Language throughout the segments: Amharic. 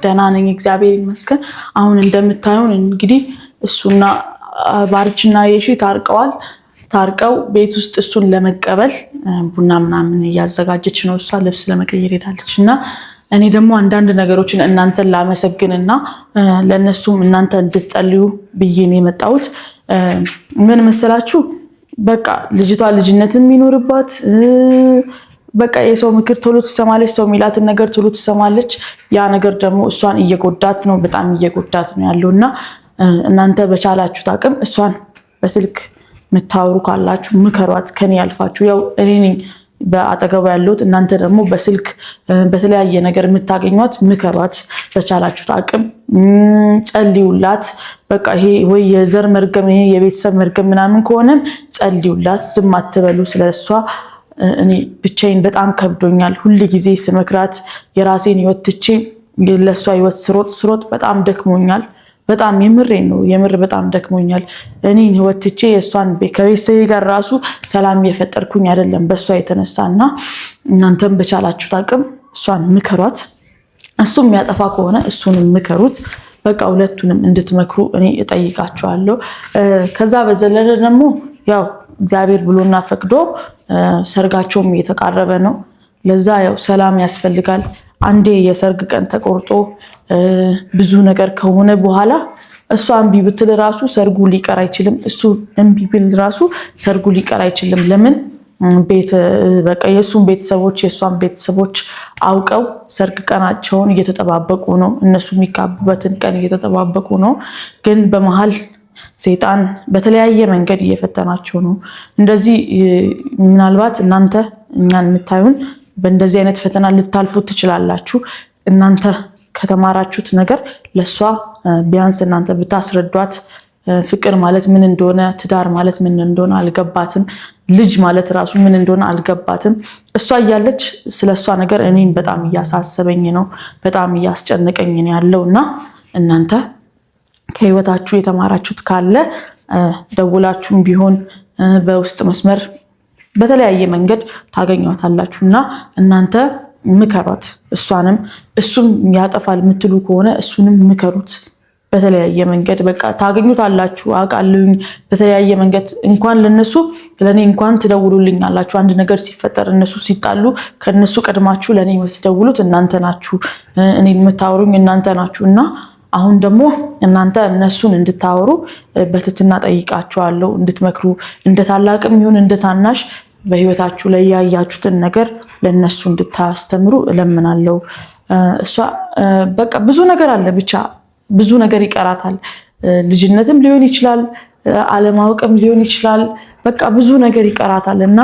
ደህና ነኝ እግዚአብሔር ይመስገን። አሁን እንደምታዩን እንግዲህ እሱና ባርችና የሺ ታርቀው ቤት ውስጥ እሱን ለመቀበል ቡና ምናምን እያዘጋጀች ነው። እሷ ልብስ ለመቀየር ሄዳለች እና እኔ ደግሞ አንዳንድ ነገሮችን እናንተን ላመሰግንና ለነሱም እናንተ እንድትጸልዩ ብዬ ነው የመጣሁት። ምን መሰላችሁ? በቃ ልጅቷ ልጅነትም የሚኖርባት በቃ የሰው ምክር ቶሎ ትሰማለች፣ ሰው ሚላትን ነገር ቶሎ ትሰማለች። ያ ነገር ደግሞ እሷን እየጎዳት ነው፣ በጣም እየጎዳት ነው ያለውና እናንተ በቻላችሁት አቅም እሷን በስልክ ምታወሩ ካላችሁ ምከሯት። ከኔ ያልፋችሁ ያው እኔ ነኝ በአጠገቡ ያለሁት፣ እናንተ ደግሞ በስልክ በተለያየ ነገር የምታገኟት ምከሯት። በቻላችሁት አቅም ጸልዩላት። በቃ ይሄ ወይ የዘር መርገም ይሄ የቤተሰብ መርገም ምናምን ከሆነም ጸልዩላት፣ ዝም አትበሉ ስለሷ። እኔ ብቻዬን በጣም ከብዶኛል። ሁሉ ጊዜ ስመክራት የራሴን ህይወት ትቼ ለሷ ህይወት ስሮጥ በጣም ደክሞኛል። በጣም የምሬን ነው፣ የምር በጣም ደክሞኛል። እኔን ህይወት ትቼ የሷን ከቤተሰቤ ጋር ራሱ ሰላም እየፈጠርኩኝ አይደለም በሷ የተነሳና እናንተም በቻላችሁት አቅም እሷን ምከሯት። እሱም የሚያጠፋ ከሆነ እሱንም ምከሩት። በቃ ሁለቱንም እንድትመክሩ እኔ እጠይቃችኋለሁ። ከዛ በዘለለ ደግሞ ያው እግዚአብሔር ብሎና ፈቅዶ ሰርጋቸውም እየተቃረበ ነው። ለዛ ያው ሰላም ያስፈልጋል። አንዴ የሰርግ ቀን ተቆርጦ ብዙ ነገር ከሆነ በኋላ እሷ እምቢ ብትል ራሱ ሰርጉ ሊቀር አይችልም። እሱ እምቢ ቢል ራሱ ሰርጉ ሊቀር አይችልም። ለምን በቃ የእሱን ቤተሰቦች የእሷን ቤተሰቦች አውቀው ሰርግ ቀናቸውን እየተጠባበቁ ነው። እነሱ የሚጋቡበትን ቀን እየተጠባበቁ ነው። ግን በመሀል ሰይጣን በተለያየ መንገድ እየፈተናቸው ነው። እንደዚህ ምናልባት እናንተ እኛን የምታዩን በእንደዚህ አይነት ፈተና ልታልፉ ትችላላችሁ። እናንተ ከተማራችሁት ነገር ለሷ ቢያንስ እናንተ ብታስረዷት፣ ፍቅር ማለት ምን እንደሆነ፣ ትዳር ማለት ምን እንደሆነ አልገባትም። ልጅ ማለት ራሱ ምን እንደሆነ አልገባትም። እሷ እያለች ስለሷ ነገር እኔን በጣም እያሳሰበኝ ነው፣ በጣም እያስጨነቀኝ ነው ያለውና እናንተ ከህይወታችሁ የተማራችሁት ካለ ደውላችሁም ቢሆን በውስጥ መስመር በተለያየ መንገድ ታገኟታላችሁና እናንተ ምከሯት። እሷንም እሱም ያጠፋል የምትሉ ከሆነ እሱንም ምከሩት በተለያየ መንገድ። በቃ ታገኙታላችሁ አውቃለሁኝ። በተለያየ መንገድ እንኳን ለነሱ ለኔ እንኳን ትደውሉልኛላችሁ። አንድ ነገር ሲፈጠር እነሱ ሲጣሉ ከነሱ ቀድማችሁ ለኔ የምትደውሉት እናንተ ናችሁ፣ እኔ የምታወሩኝ እናንተ ናችሁና አሁን ደግሞ እናንተ እነሱን እንድታወሩ በትህትና ጠይቃችኋለሁ። እንድትመክሩ እንደ ታላቅም ይሁን እንደ ታናሽ በህይወታችሁ ላይ ያያችሁትን ነገር ለነሱ እንድታስተምሩ እለምናለሁ። እሷ በቃ ብዙ ነገር አለ፣ ብቻ ብዙ ነገር ይቀራታል። ልጅነትም ሊሆን ይችላል፣ አለማወቅም ሊሆን ይችላል። በቃ ብዙ ነገር ይቀራታልና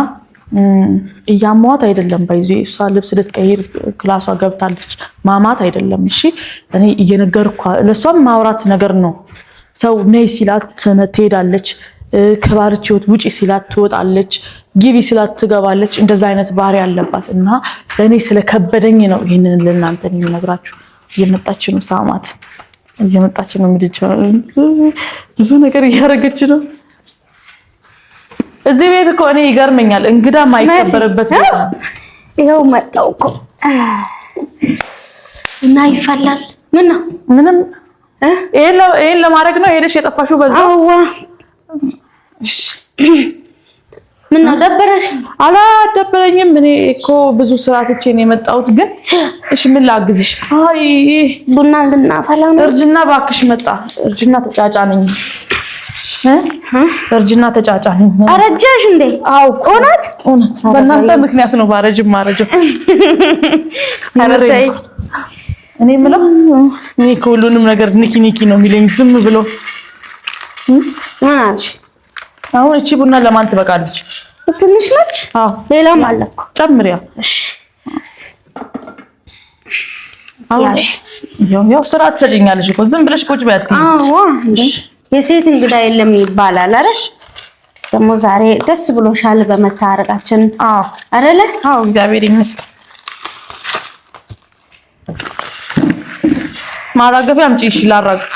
እያማዋት አይደለም። ባይዞ እሷ ልብስ ልትቀይር ክላሷ ገብታለች። ማማት አይደለም። እሺ እኔ እየነገርኳ ለሷም ማውራት ነገር ነው። ሰው ነይ ሲላት ትሄዳለች፣ ከባርች ህይወት ውጪ ሲላት ትወጣለች፣ ግቢ ሲላት ትገባለች። እንደዛ አይነት ባህሪ ያለባት እና ለኔ ስለከበደኝ ነው ይሄንን ለእናንተ የምነግራችሁ። እየመጣች ነው ሳማት፣ እየመጣች ነው ምድጃ፣ ብዙ ነገር እያደረገች ነው። እዚህ ቤት እኮ እኔ ይገርመኛል፣ እንግዳ ማይከበርበት ቤት ነው። ይሄው መጣው እኮ እና ይፈላል። ምንም ይሄን ለማድረግ ነው ሄደሽ የጠፋሽው በዛው? እሺ ምን ነው ደበረሽ? አላደበረኝም። እኔ እኮ ብዙ ስራ ትቼ ነው የመጣሁት። ግን እሺ ምን ላግዝሽ? አይ ቡና ልናፈላ ነው። እርጅና እባክሽ መጣ። እርጅና ተጫጫነኝ። እርጅና ተጫጫነኝ። አረጀሽ እንዴ? አው እውነት በእናንተ ምክንያት ነው ባረጅም ማረጀው። አረታይ እኔ የምለው እኔ ከሁሉንም ነገር ኒኪ ነው የሚለኝ ዝም ብሎ። ማሽ አሁን እቺ ቡና ለማን ትበቃለች? ትንሽ ነች። አዎ ሌላም አለ እኮ ጨምሪያ። እሺ ያሽ ያው ስራ ትሰጪኛለሽ እኮ ዝም ብለሽ ቁጭ በያት። አዎ የሴት እንግዳ የለም ይባላል አይደል? ደግሞ ዛሬ ደስ ብሎሻል በመታረቃችን? አዎ አይደለ? አዎ እግዚአብሔር ይመስገን። ማራገፊያ አምጪ። እሺ ላራግፍ።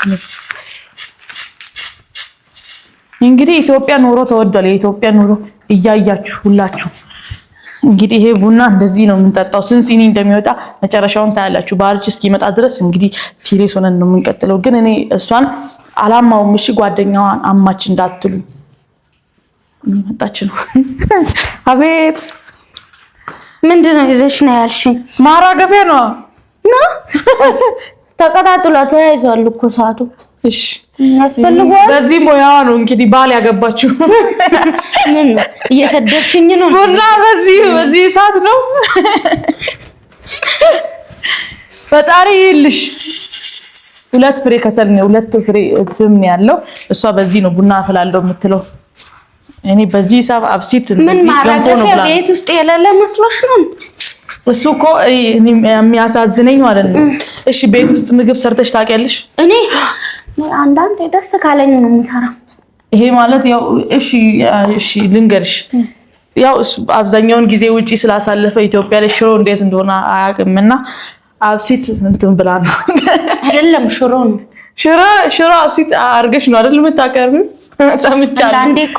እንግዲህ ኢትዮጵያ ኑሮ ተወዷል። የኢትዮጵያ ኑሮ እያያችሁ ሁላችሁ እንግዲህ ይሄ ቡና እንደዚህ ነው የምንጠጣው። ስንት ሲኒ እንደሚወጣ መጨረሻውን ታያላችሁ። ባርች እስኪመጣ ድረስ እንግዲህ ሲሪየስ ሆነን ነው የምንቀጥለው። ግን እኔ እሷን አላማውም። እሺ ጓደኛዋን አማች እንዳትሉ። እየመጣች ነው። አቤት ምንድነው ይዘሽ ነው ያልሽኝ? ማራገፊያ ነው ተቀጣጥሏ ተያይዟል እኮ ሰዓቱ። እሺ ያስፈልጋል። በዚህ ሙያዋ ነው እንግዲህ ባል ያገባችው። ምን እየሰደብሽኝ ነው? ቡና በዚህ ሰዓት ነው። ፈጣሪ ይልሽ። 2 ፍሬ ከሰል ነው 2 ፍሬ ፍም ነው ያለው። እሷ በዚህ ነው ቡና አፈላለው የምትለው። እኔ በዚህ ሂሳብ አብሲት እንደዚህ ገንፎ ነው ብላ ቤት ውስጥ የሌለ መስሎሽ ነው? እሱ እኮ የሚያሳዝነኝ ማለት ነው። እሺ ቤት ውስጥ ምግብ ሰርተሽ ታውቂያለሽ? እኔ አንዳንዴ ደስ ካለኝ ነው የምሰራው። ይሄ ማለት ያው እሺ ልንገርሽ፣ ያው አብዛኛውን ጊዜ ውጪ ስላሳለፈ ኢትዮጵያ ላይ ሽሮ እንዴት እንደሆነ አያውቅምና አብሲት እንትን ብላ ነው። አይደለም ሽሮ ነው። ሽሮ አብሲት አርገሽ ነው አይደል የምታቀርቢው? ሰምቻለሁ። አንዴ እኮ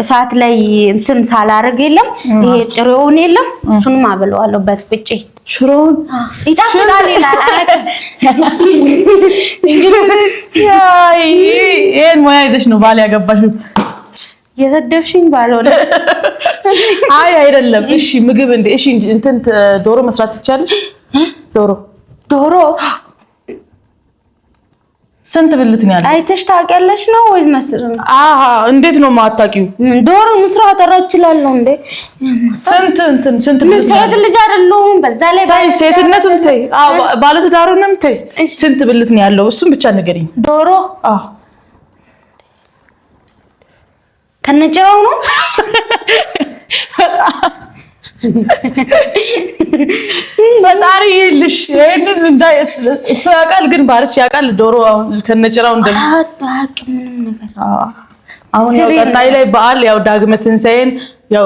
ሰዓት ላይ እንትን ሳላረግ የለም ይሄ ጥሬውን የለም እሱንም አበለዋለሁ በጥብጬ። ሽሮውን ይጣፍጣል ይላል አረቀ። ይሄን ሙያ ይዘሽ ነው ባል ያገባሽው? የሰደብሽኝ ባልሆነ። አይ አይደለም። እሺ ምግብ እንደ እሺ እንትን ዶሮ መስራት ትቻለሽ? ዶሮ ስንት ብልት ነው ያለው? አይተሽ ታውቂያለሽ ነው ወይስ መስር? አሃ እንዴት ነው የማታውቂው? ዶሮ መስራት እችላለሁ እንዴ? ስንት ብልት ነው? ሴት ልጅ አይደለሁም። በዛ ላይ ታይ ሴትነቱን ታይ፣ ባለትዳሩንም ታይ። ስንት ብልት ነው ያለው? እሱን ብቻ ንገሪኝ። ዶሮ ከነጭራው ነው። ፈጣሪ ይልሽ። ይሄንን እንዳይ እሱ ያውቃል፣ ግን ባርች ያውቃል ዶሮ አሁን ከነጭራው ምንም ነገር። አሁን ያው ቀጣይ ላይ በዓል ያው ዳግመ ትንሣኤን ያው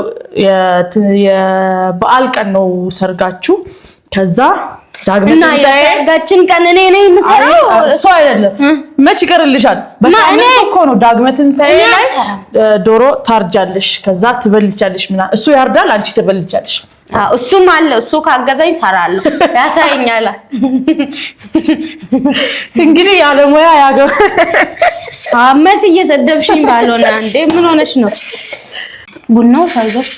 የበዓል ቀን ነው ሰርጋችሁ። ከዛ ዳግመ ትንሣኤ ሰርጋችን ቀን እኔ ነኝ የምሰራው። እሱ አይደለም መች ይቀርልሻል? በሳምንት እኮ ነው ዳግመ ትንሣኤ ላይ ዶሮ ታርጃለሽ፣ ከዛ ትበልቻለሽ ምናምን። እሱ ያርዳል፣ አንቺ ትበልቻለሽ። እሱም አለ። እሱ ካገዛኝ ሰራለሁ፣ ያሳየኛል። እንግዲህ ያለ ሙያ ያገው አመት እየሰደብሽኝ ባልሆነ እንዴ ምን ሆነሽ ነው? ቡናው ሳይደርስ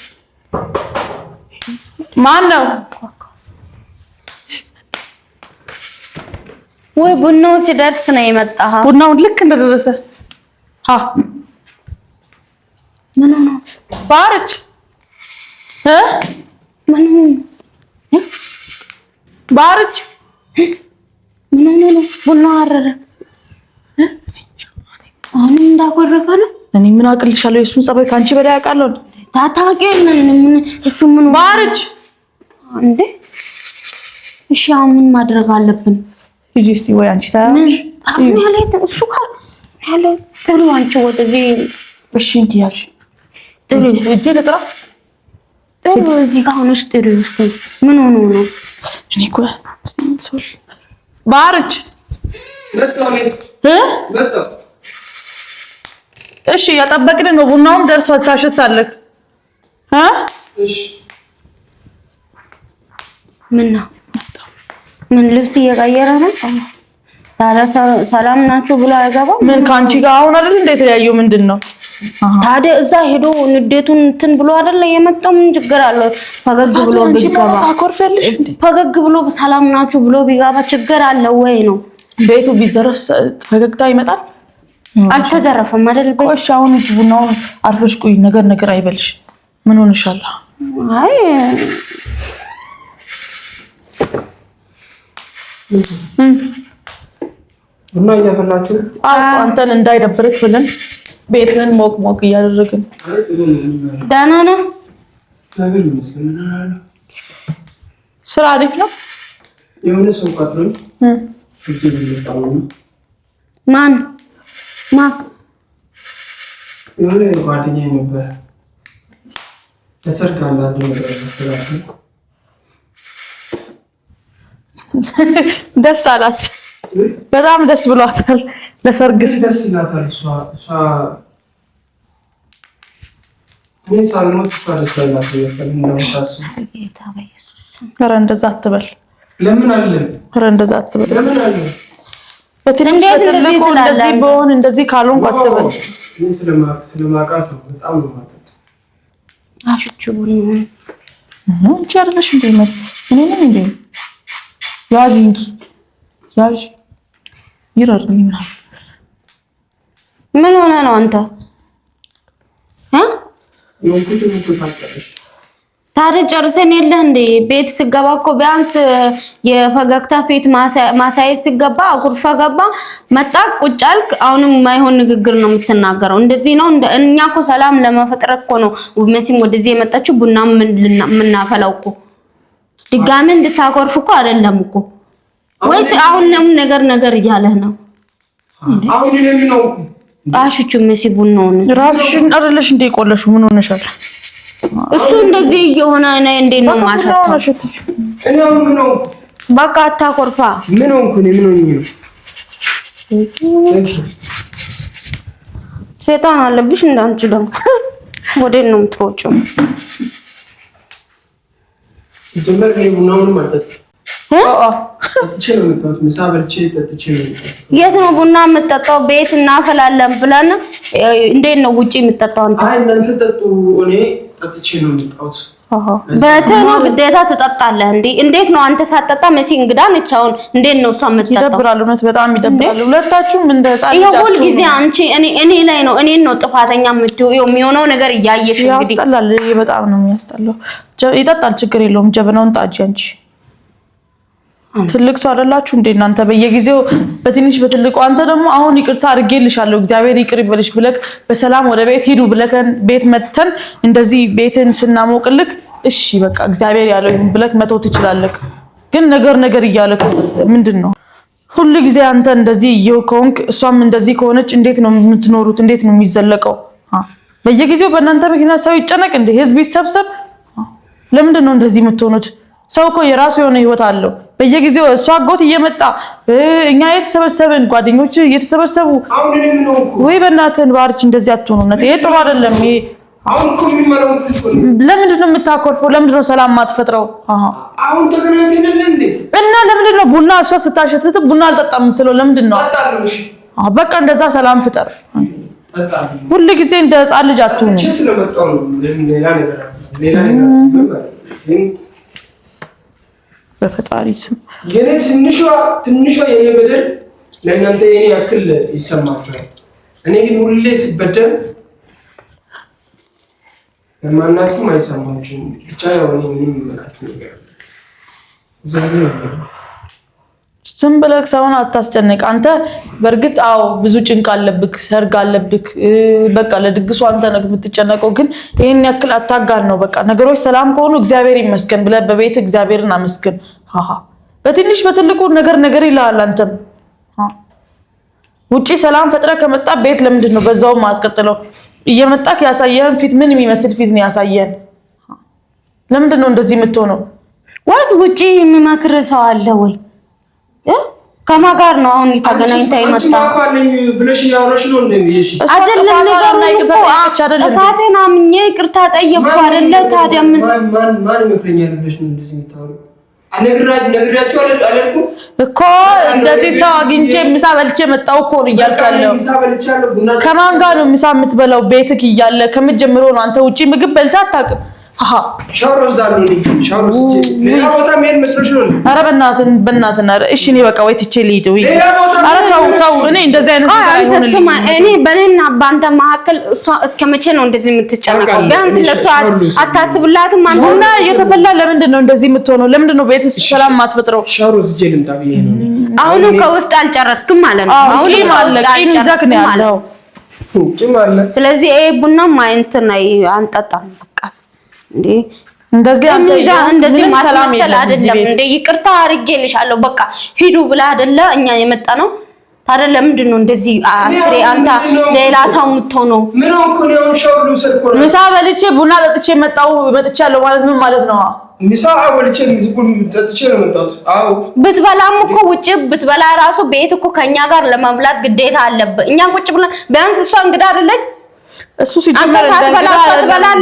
ማን ነው? ወይ ቡናው ሲደርስ ነው የመጣው። ቡናውን ልክ እንደደረሰ ምን ሆነ ባርች? ምን ባርች ምን ሆነ? ቡናው አረረ። አሁን እንዳቆረፈ ነው። እኔ ምን አቅልሻለሁ? የሱን ጸባይ ካንቺ በላይ አውቃለሁ። ታታውቂያለሽ። እሱ ምን ባርች እንዴ? እሺ አሁን ምን ማድረግ አለብን? ሂጂ እስቲ ወይ አንቺ ታያለሽ። አሁን ያለው እሱ ጋር ያለው ጥሩ አንቺ ወደዚህ እሺ እንዲያሽ እጄ ለጥራ ጥሩ እዚህ ጋር ሆነሽ ጥሩ ምን ሆኖ ነው? እኔ እኮ ባርች እሺ ያጠበቅን ነው። ቡናውም ደርሷል። ታሸታለህ? እሺ ምን ነው? ምን ልብስ እየቀየረ ነው? ታዲያ ሰላም ናችሁ ብሎ አይገባም? ምን ካንቺ ጋር አሁን አይደል እንደ የተለያየው? ምንድነው ታዲያ እዛ ሄዶ ንዴቱን እንትን ብሎ አይደል የመጣው? ምን ችግር አለው? ፈገግ ብሎ ቢገባ ታኮርፊያለሽ እንዴ? ፈገግ ብሎ ሰላም ናችሁ ብሎ ቢገባ ችግር አለው ወይ ነው? ቤቱ ቢዘረፍ ፈገግታ ይመጣል? አልተዘረፈም አይደል? ቆይ አሁን ቡናውን አርፈሽ ቆይ። ነገር አይበልሽ። ምን ሆነሻል? አይ ቡና እያፈላችሁ አንተን እንዳይደብርህ ብለን ቤትን ሞቅ እያደረግን። ደህና ነህ? ስራ አሪፍ ነው። የሆነ ሰው ቀጥሮኝ ማን የሆነ ጓደኛዬ ነበር። ለሰርግ አንዳንድ ነገር ያስተላልፋል። ደስ አላት። በጣም ደስ ብሏታል። ለሰርግ ደስ ይላታል። እሷ ምን ሳልሞት ታረሳላችሁ ነው ታስቡ። ኧረ እንደዛ አትበል። ለምን አይደለም? ኧረ እንደዛ አትበል። ለምን አይደለም? በትንሽ በትልቁ እንደዚህ በሆን እንደዚህ ካልሆንኩ አትበል። ምን ስለማውቃት ነው። በጣም ነው ማለት አሽቹ ቡን ቸርሽ እንዴ ማለት እኔ ነኝ እንዴ ያዥ እንጂ ያዥ ይራርኝና ምን ሆነ ነው አንተ ታዲያ ጨርሰን የለህ እንዴ? ቤት ስገባ እኮ ቢያንስ የፈገግታ ፊት ማሳየት ሲገባ አኩርፈ ገባ መጣ ቁጭ አልክ። አሁንም የማይሆን ንግግር ነው የምትናገረው። እንደዚህ ነው እኛ እኮ ሰላም ለመፈጠር እኮ ነው መሲም ወደዚህ የመጣችው። ቡና የምናፈላው እኮ ድጋሚ እንድታኮርፍ እኮ አይደለም እኮ። ወይስ አሁንም ነገር እያለህ ነው? አሁን እኔ ነው አሽቹ መሲ ቡናውን ራስሽን አይደለሽ እንዴ ቆለሹ? ምን ሆነሻል? እሱ እንደዚህ እየሆነ ነው እንዴ ነው ማሻታ? እኔ አሁን ነው በቃ አታኮርፋ። ምን ሆንኩ? ምን ሆኜ ነው? ሰይጣን አለብሽ እንዳንቺ ደግሞ ወዴት ነው የምትሮጪው? ጀመር ላይ ቡናውን ማለት የት ነው ቡና የምጠጣው? ቤት እናፈላለን ብለን እንዴት ነው ውጪ የምጠጣው? አንተ አይ እናንተ ጠጡ፣ እኔ ጠጥቼ ነው የምጠጣው። በተኑ ግዴታ ትጠጣለህ እንዴ? እንዴት ነው አንተ ሳትጠጣ መሲ እንግዳ ነች። አሁን እንዴት ነው እሷ የምትጠጣው? ይደብራል፣ እውነት በጣም ይደብራል። ሁለታችሁም እንደ ህፃን ይሄ ሁሉ ጊዜ አንቺ እኔ ላይ ነው እኔን ነው ጥፋተኛ የምትይው። የሚሆነው ነገር እያየሽ እንግዲህ ያስጠላል። በጣም ነው የሚያስጠላው። ይጠጣል፣ ችግር የለውም። ጀበናውን ጣጂ አንቺ ትልቅ ሰው አይደላችሁ እንዴ እናንተ? በየጊዜው በትንሽ በትልቁ። አንተ ደግሞ አሁን ይቅርታ አድርጌልሻለሁ እግዚአብሔር ይቅር ይበልሽ ብለክ በሰላም ወደ ቤት ሂዱ ብለከን ቤት መተን እንደዚህ ቤትን ስናሞቅልክ እሺ በቃ እግዚአብሔር ያለው ብለክ መተው ትችላለህ። ግን ነገር እያለክ ምንድነው ሁሉ ጊዜ አንተ እንደዚህ ከሆንክ እሷም እንደዚህ ከሆነች እንዴት ነው የምትኖሩት? እንዴት ነው የሚዘለቀው? በየጊዜው በእናንተ ምክንያት ሰው ይጨነቅ እንዴ? ህዝብ ይሰብሰብ። ለምንድን ነው እንደዚህ የምትሆኑት? ሰው እኮ የራሱ የሆነ ህይወት አለው። በየጊዜው እሷ አጎት እየመጣ እኛ የተሰበሰብን ጓደኞች እየተሰበሰቡ ወይ በእናትህን ባርች እንደዚህ አትሆኑነት። ይሄ ጥሩ አይደለም። ይሄ አሁን እኮ ምን ማለት ነው? ለምንድን ነው የምታኮርፈው? ለምንድን ነው ሰላም ማትፈጥረው? አሁን ተገናኝተን እንዴ? እና ለምንድን ነው ቡና እሷ ስታሸትት ቡና አልጠጣም የምትለው? ለምንድን ነው? በቃ እንደዛ ሰላም ፍጠር። ሁሉ ጊዜ እንደ ህፃን ልጅ አትሆኑ። በፈጣሪ ስም የኔ ትንሿ የኔ በደል ለእናንተ የኔ ያክል ይሰማችኋል። እኔ ግን ሁሌ ሲበደል ለማናችሁም አይሰማችሁም። ብቻ ያው እኔ ምንም የምላችሁ ነገር ዝም ብለህ ሰውን አታስጨንቅ። አንተ በእርግጥ አዎ ብዙ ጭንቅ አለብክ፣ ሰርግ አለብክ። በቃ ለድግሱ አንተ ነህ የምትጨነቀው። ግን ይሄን ያክል አታጋን ነው። በቃ ነገሮች ሰላም ከሆኑ እግዚአብሔር ይመስገን ብለህ በቤት እግዚአብሔርን አመስግን። በትንሽ በትልቁ ነገር ይላል። አንተም ውጪ ሰላም ፈጥረህ ከመጣ ቤት ለምንድን ነው በዛው ማስቀጥለው? እየመጣክ ያሳየህን ፊት ምን የሚመስል ፊት ነው ያሳየህን? ለምንድን ነው እንደዚህ የምትሆነው? ወይስ ውጪ የሚመክር ሰው አለ ወይ? ከማን ጋር ነው አሁን ተገናኝታ የመጣ? ብለሽ ያወራሽ ነው እንዴ? አይደለም ነገሩ ጥፋቴን አምኜ ይቅርታ ጠየቅኩ አይደለ? ታዲያ ምን ማን ይመክረኛል ብለሽ ነው እንደዚህ የምታወሪው? ነግራችሁ አለልኩ እኮ እንደዚህ ሰው አግኝቼ ምሳ በልቼ መጣሁ እኮ ነው እያልኩ ያለው። ከማን ጋር ነው ምሳ የምትበላው? ቤትክ እያለ ከመጀመሩ ነው። አንተ ውጪ ምግብ በልተህ አታውቅም። ሌላ ቦታ መሄድ መስሎሽ ነው? ኧረ በእናትህ ኧረ እሺ እኔ በቃ ወይ ትቼ ልሂድ ወይ ኧረ ተው እኔ እንደዚህ አይነት ነገር አይሆንልኝም። ስማ እኔ በእኔና በአንተ መካከል እሷ እስከ መቼ ነው እንደዚህ የምትጨነቀው? ቢያንስ ለእሷ አታስብላትም? አንተ ቡና እየተፈላ ለምንድን ነው እንደዚህ የምትሆነው? ለምንድን ነው ቤትስ ሰላም ማትፈጥረው? አሁንም ከውስጥ አልጨረስክም ማለት ነው። አሁንም ቂም ይዘህ ነው ያለው። ስለዚህ ይሄ ቡና ማይንተን አንጠጣም በቃ እንዴ እንደዚህ ማስመሰል አይደለም እንዴ? ይቅርታ አድርጌልሻለሁ በቃ ሂዱ ብላ አይደለ እኛ የመጣ ነው። ታዲያ ለምንድን ነው እንደዚህ አስሬ አንተ ሌላ ሰው የምትሆነው? ምን ሆንኩ ነው? ሻወር ልውሰድ እኮ ነው። ምሳ በልቼ ቡና ጠጥቼ መጥቻለሁ ማለት ምን ማለት ነው? ምሳ በልቼ ቡና ጠጥቼ ነው መጣሁት። አዎ ብትበላም እኮ ውጪ ብትበላ ራሱ ቤት እኮ ከኛ ጋር ለመብላት ግዴታ አለበት። እኛ ቁጭ ብለን ቢያንስ እሷ እንግዳ አይደለች እሱ ሲጀመር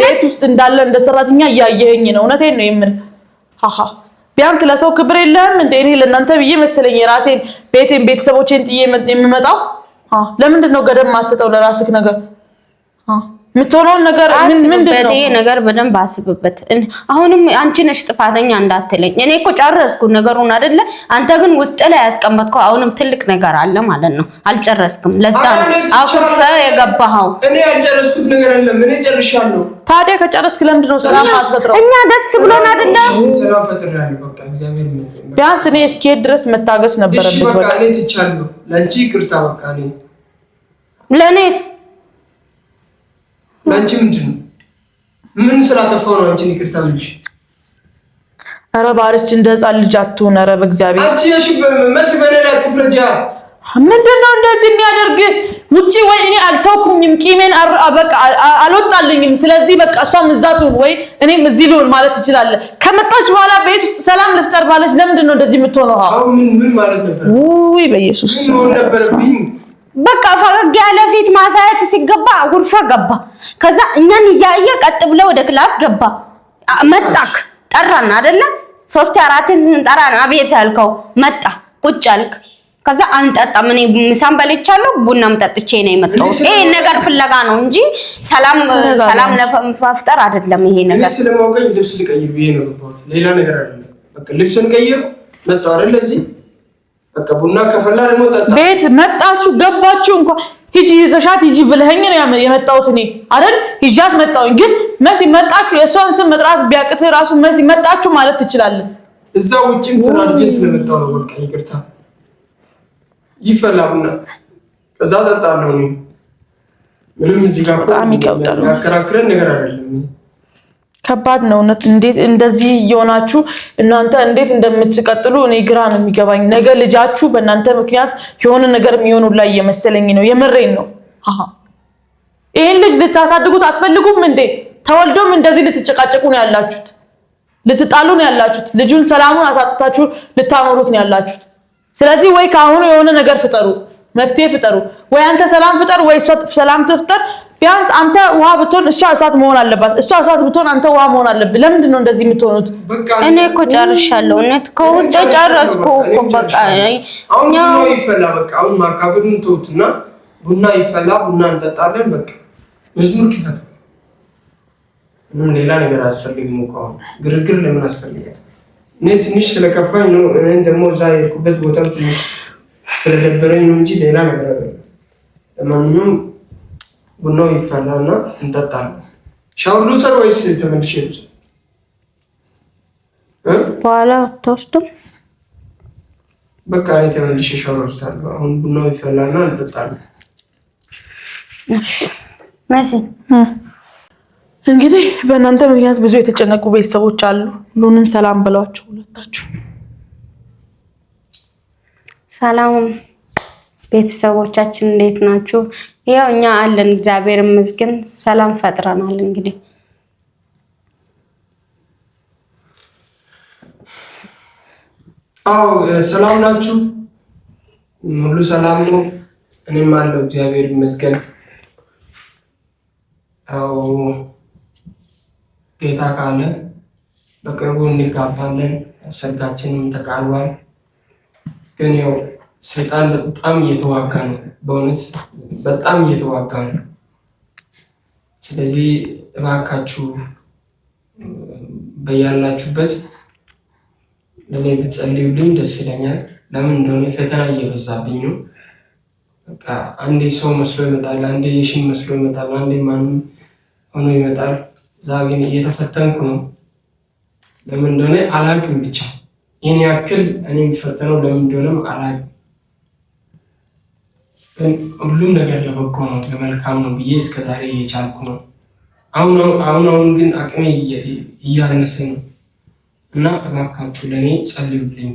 ቤት ውስጥ እንዳለ እንደ ሰራተኛ እያየኸኝ ነው። እውነቴን ነው የምን ሃሃ ቢያንስ ለሰው ክብር የለህም እንዴ? እኔ ለእናንተ ብዬ መሰለኝ የራሴን ቤቴን ቤተሰቦቼን ጥዬ የምመጣው። ለምንድን ነው ገደም ማስተው ለራስህ ነገር? ምትሆነውን ነገር ምንድነው? ይሄ ነገር በደንብ አስብበት። አሁንም አንቺ ነሽ ጥፋተኛ እንዳትለኝ። እኔ እኮ ጨረስኩ ነገሩን አይደለ? አንተ ግን ውስጥ ላይ ያስቀመጥከው አሁንም ትልቅ ነገር አለ ማለት ነው። አልጨረስክም። ለዛ ነው አኩርፈ የገባኸው። እኔ ያልጨረስኩት ነገር የለም። እኔ ጨርሻለሁ። ታዲያ ከጨረስክ ለምንድን ነው ሰላም አትፈጥረው? እኛ ደስ ብሎን አይደለ? ሰላም ፈጥራለሁ። በቃ እግዚአብሔር ይመስገን። ቢያንስ እኔ እስኪሄድ ድረስ መታገስ ነበረብኝ። በቃ እኔ ትቻለሁ። ለአንቺ ይቅርታ። በቃ እኔ ለኔስ አንቺ ምንድነው? ምን ስላጠፋው ነው አንቺን ይቅርታ ምንሽ? ኧረ ባርች እንደ ሕፃን ልጅ አትሁን። ኧረ በእግዚአብሔር አንቺ እሺ መስበኔ ላይ አትፍረጃ። ምንድነው እንደዚህ የሚያደርግ? ውጪ ወይ እኔ አልተውኩኝም፣ ቂሜን በቃ አልወጣልኝም። ስለዚህ በቃ እሷም እዛ ትሁን ወይ እኔም እዚህ ልሁን ማለት ትችላለህ። ከመጣች በኋላ ቤት ውስጥ ሰላም ልፍጠር ባለች ለምንድን ነው እንደዚህ የምትሆነው? አሁን ምን ማለት ነበር? ውይ በኢየሱስ ምን ነበርብኝ? በቃ ፈገግ ያለ ፊት ማሳየት ሲገባ ጉርፋ ገባ። ከዛ እኛን እያየ ቀጥ ብለ ወደ ክላስ ገባ። መጣክ ጠራን አይደለ? 3-4 ስንጠራ ነው አቤት ያልከው። መጣ ቁጭ አልክ። ከዛ አንጠጣም። እኔ ምሳም በልቻለሁ ቡናም ጠጥቼ ነው የመጣው። ይሄ ነገር ፍለጋ ነው እንጂ ሰላም ለመፍጠር አይደለም። ይሄ ነገር ስለማውቀኝ ልብስ ልቀይር ብዬ ነው ገባሁት። ሌላ ነገር አይደለም። በቃ ልብስን ቀይር መጣው አይደለ? እዚህ በቃ ቡና ከፈላ ደግሞ ጠጣ። ቤት መጣችሁ ገባችሁ እንኳን ሂጂ ይዘሻት ሂጂ ብለኸኝ ነው የመጣሁት እኔ አይደል? ይዣት መጣሁኝ። ግን መሲ መጣችሁ የሷን ስም መጥራት ቢያቅት ራሱ መሲ መጣችሁ ማለት ትችላለህ። እዛ ውጪም ተናድጄ ስለመጣሁ ነው። በቃ ይቅርታ። ይፈላ ቡና ከዛ ጠጣለሁ። እኔ ምንም እዚህ ጋር በጣም ይከብዳል። ያከራክረን ነገር አይደለም። ከባድ ነው እውነት። እንዴት እንደዚህ እየሆናችሁ እናንተ እንዴት እንደምትቀጥሉ እኔ ግራ ነው የሚገባኝ። ነገ ልጃችሁ በእናንተ ምክንያት የሆነ ነገር የሚሆኑ ላይ እየመሰለኝ ነው። የምሬን ነው። ይሄን ልጅ ልታሳድጉት አትፈልጉም እንዴ? ተወልዶም እንደዚህ ልትጨቃጨቁ ነው ያላችሁት፣ ልትጣሉ ነው ያላችሁት። ልጁን ሰላሙን አሳጥታችሁ ልታኖሩት ነው ያላችሁት። ስለዚህ ወይ ካሁኑ የሆነ ነገር ፍጠሩ፣ መፍትሄ ፍጠሩ። ወይ አንተ ሰላም ፍጠር ወይ እሷ ሰላም ትፍጠር። ቢያንስ አንተ ውሃ ብትሆን እሷ እሳት መሆን አለባት፣ እሷ እሳት ብትሆን አንተ ውሃ መሆን አለብህ። ለምንድን ነው እንደዚህ የምትሆኑት? እኔ እኮ ጨርሻለሁ። እውነት ከውስጥ ጨረስኩ እኮ በቃ አሁን ይፈላ። በቃ አሁን ማካበዱን ተውትና ቡና ይፈላ፣ ቡና እንጠጣለን። በቃ መዝሙር ክፈት። ምንም ሌላ ነገር አያስፈልግም እኮ አሁን ግርግር ለምን አስፈልጋል? እኔ ትንሽ ስለከፋኝ ነው። እኔ ደግሞ እዛ የሄድኩበት ቦታም ትንሽ ስለደበረኝ ነው እንጂ ሌላ ነገር አይደለም። ለማንኛውም ቡናው ይፈላና እንጠጣለን። ሻወር ልውሰድ ወይስ ተመልሼ ልውሰድ? በኋላ አትወስድም? በቃ እኔ ተመልሼ ሻወር ወስዳለሁ። አሁን ቡናው ይፈላና እንጠጣለን። እሺ መሲ እንግዲህ በእናንተ ምክንያት ብዙ የተጨነቁ ቤተሰቦች አሉ። ሁሉንም ሰላም ብለዋቸው ሁለታችሁ። ሰላም ቤተሰቦቻችን እንዴት ናችሁ? ያው እኛ አለን እግዚአብሔር ይመስገን፣ ሰላም ፈጥረናል። እንግዲህ አዎ ሰላም ናችሁ? ሙሉ ሰላም ነው። እኔም አለው እግዚአብሔር ይመስገን። አዎ ጌታ ካለ በቅርቡ እንጋባለን። ሰርጋችንም ተቃርቧል። ግን ያው ሰይጣን በጣም እየተዋጋ ነው፣ በእውነት በጣም እየተዋጋ ነው። ስለዚህ እባካችሁ በያላችሁበት ለኔ ብትጸልዩልኝ ደስ ይለኛል። ለምን እንደሆነ ፈተና እየበዛብኝ ነው። በቃ አንዴ ሰው መስሎ ይመጣል፣ አንዴ የሽን መስሎ ይመጣል፣ አንዴ ማንም ሆኖ ይመጣል። እዛ ግን እየተፈተንኩ ነው። ለምን እንደሆነ አላውቅም። ብቻ ይህን ያክል እኔ የሚፈተነው ለምን እንደሆነም አላውቅም። ግን ሁሉም ነገር ለበጎ ነው፣ ለመልካም ነው ብዬ እስከዛሬ እየቻልኩ ነው። አሁን ግን አቅሜ እያነሰ ነው እና እባካችሁ ለእኔ ጸልዩልኝ።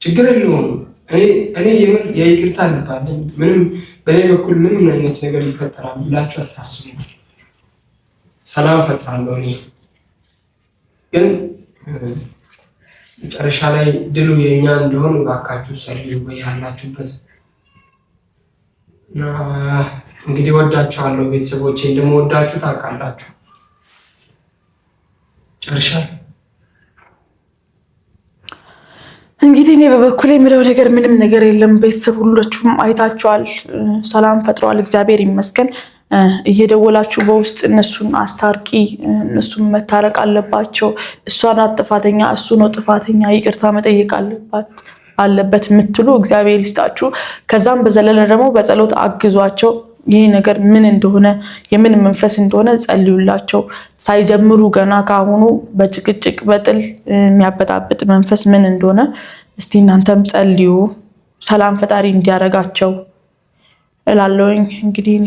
ችግር የለውም። እኔ የምር የይቅርታ ልብ አለኝ። ምንም በእኔ በኩል ምንም አይነት ነገር ይፈጠራል ብላችሁ አታስቡ። ሰላም ፈጥራለሁ። እኔ ግን መጨረሻ ላይ ድሉ የኛ እንደሆን እባካችሁ ጸልዩ ያላችሁበት እና እንግዲህ ወዳችኋለሁ ቤተሰቦቼ፣ እንደምወዳችሁ ታውቃላችሁ። ጨርሻለሁ። እንግዲህ እኔ በበኩሌ የምለው ነገር ምንም ነገር የለም። ቤተሰብ ሁላችሁም አይታችኋል፣ ሰላም ፈጥረዋል፣ እግዚአብሔር ይመስገን። እየደወላችሁ በውስጥ እነሱን አስታርቂ፣ እነሱን መታረቅ አለባቸው፣ እሷ ናት ጥፋተኛ፣ እሱ ነው ጥፋተኛ፣ ይቅርታ መጠየቅ አለበት የምትሉ እግዚአብሔር ይስጣችሁ። ከዛም በዘለለ ደግሞ በጸሎት አግዟቸው። ይህ ነገር ምን እንደሆነ የምን መንፈስ እንደሆነ ጸልዩላቸው። ሳይጀምሩ ገና ካሁኑ በጭቅጭቅ በጥል የሚያበጣብጥ መንፈስ ምን እንደሆነ እስቲ እናንተም ጸልዩ፣ ሰላም ፈጣሪ እንዲያረጋቸው እላለሁኝ። እንግዲህ